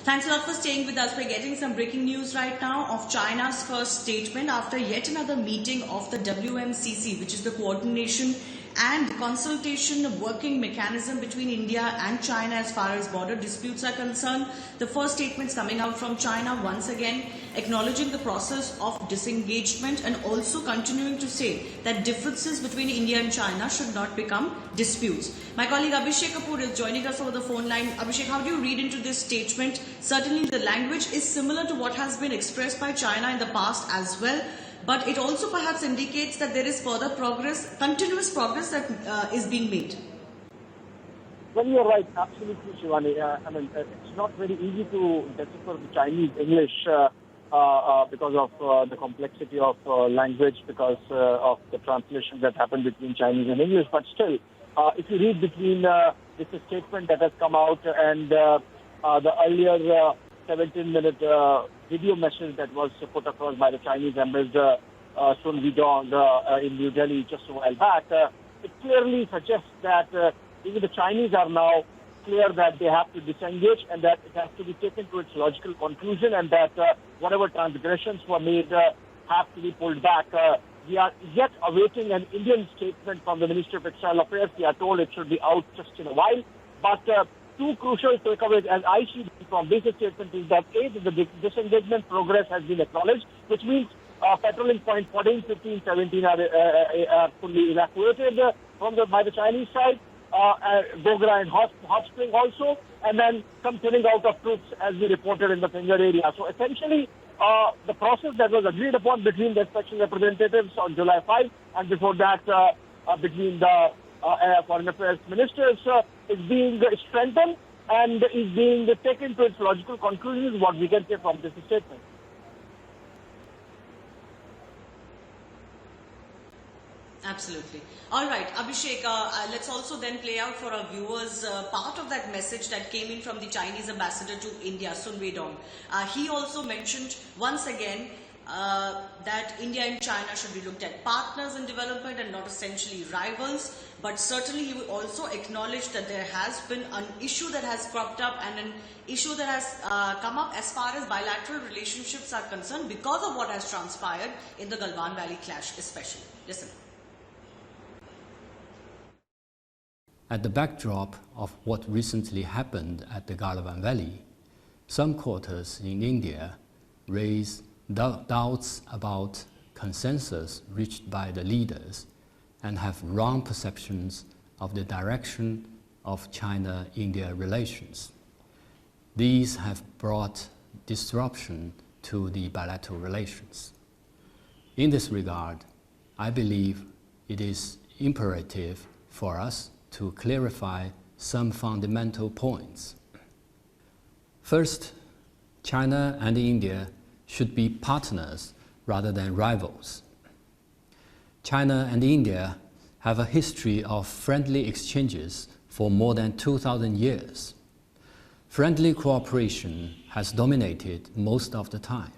Thanks a lot for staying with us. We're getting some breaking news right now of China's first statement after yet another meeting of the WMCC, which is the Coordination and Consultation Working Mechanism between India and China as far as border disputes are concerned. The first statements coming out from China once again acknowledging the process of disengagement and also continuing to say that differences between India and China should not become disputes. My colleague Abhishek Kapoor is joining us over the phone line. Abhishek, how do you read into this statement? Certainly the language is similar to what has been expressed by China in the past as well, but it also perhaps indicates that there is further progress, continuous progress that is being made. Well, you're right, absolutely, Shivani. It's not very easy to decipher the Chinese English because of the complexity of language, because of the translation that happened between Chinese and English. But still, if you read between this statement that has come out and the earlier 17-minute video message that was put across by the Chinese ambassador Sun Weidong in New Delhi just a while back, it clearly suggests that even the Chinese are now clear that they have to disengage and that it has to be taken to its logical conclusion, and that whatever transgressions were made have to be pulled back. We are yet awaiting an Indian statement from the Ministry of External Affairs. We are told it should be out just in a while. But two crucial takeaways, as I see from this statement, is that A, the disengagement progress has been acknowledged, which means patrolling point 14, 15, 17 are fully evacuated by the Chinese side. Gogra and Hot Spring also, and then some thinning out of troops as we reported in the Finger area. So essentially, the process that was agreed upon between the special representatives on July 5 and before that between the foreign affairs ministers is being strengthened and is being taken to its logical conclusion, is what we can say from this statement. Absolutely. All right, Abhishek, let's also then play out for our viewers part of that message that came in from the Chinese ambassador to India, Sun Weidong. He also mentioned once again that India and China should be looked at partners in development and not essentially rivals. But certainly he will also acknowledge that there has been an issue that has cropped up and an issue that has come up as far as bilateral relationships are concerned because of what has transpired in the Galwan Valley clash especially. Listen. At the backdrop of what recently happened at the Galwan Valley, some quarters in India raise doubts about consensus reached by the leaders and have wrong perceptions of the direction of China-India relations. These have brought disruption to the bilateral relations. In this regard, I believe it is imperative for us to clarify some fundamental points. First, China and India should be partners rather than rivals. China and India have a history of friendly exchanges for more than 2,000 years. Friendly cooperation has dominated most of the time.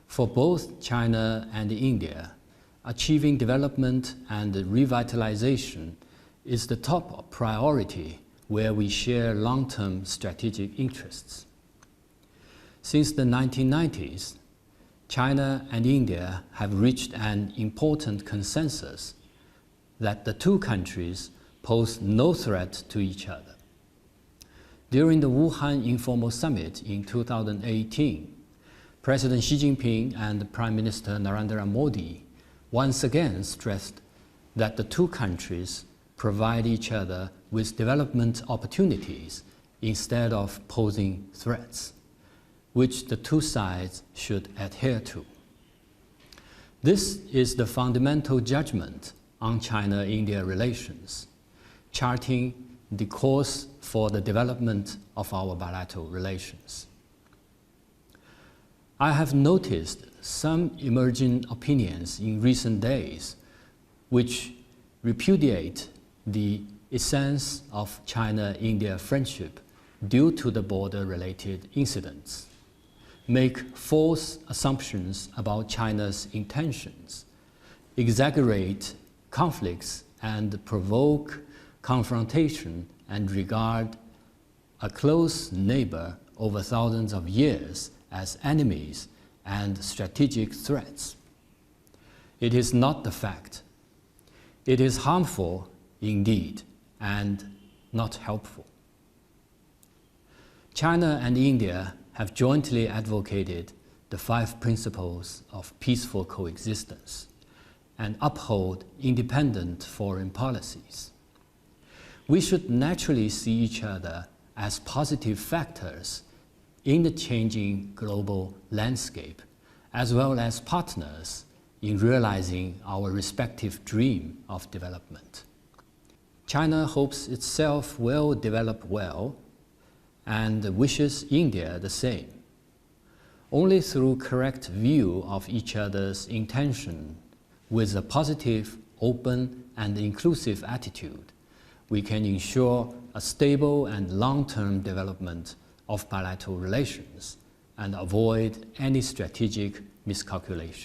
For both China and India, achieving development and revitalization is the top priority where we share long-term strategic interests. Since the 1990s, China and India have reached an important consensus that the two countries pose no threat to each other. During the Wuhan Informal Summit in 2018, President Xi Jinping and Prime Minister Narendra Modi once again stressed that the two countries provide each other with development opportunities instead of posing threats, which the two sides should adhere to. This is the fundamental judgment on China-India relations, charting the course for the development of our bilateral relations. I have noticed some emerging opinions in recent days which repudiate the essence of China-India friendship due to the border-related incidents, make false assumptions about China's intentions, exaggerate conflicts and provoke confrontation, and regard a close neighbor over thousands of years as enemies and strategic threats. It is not the fact. It is harmful indeed and not helpful. China and India have jointly advocated the 5 principles of peaceful coexistence and uphold independent foreign policies. We should naturally see each other as positive factors in the changing global landscape, as well as partners in realizing our respective dream of development. China hopes itself will develop well and wishes India the same. Only through correct view of each other's intention with a positive, open, and inclusive attitude, we can ensure a stable and long-term development of bilateral relations and avoid any strategic miscalculation.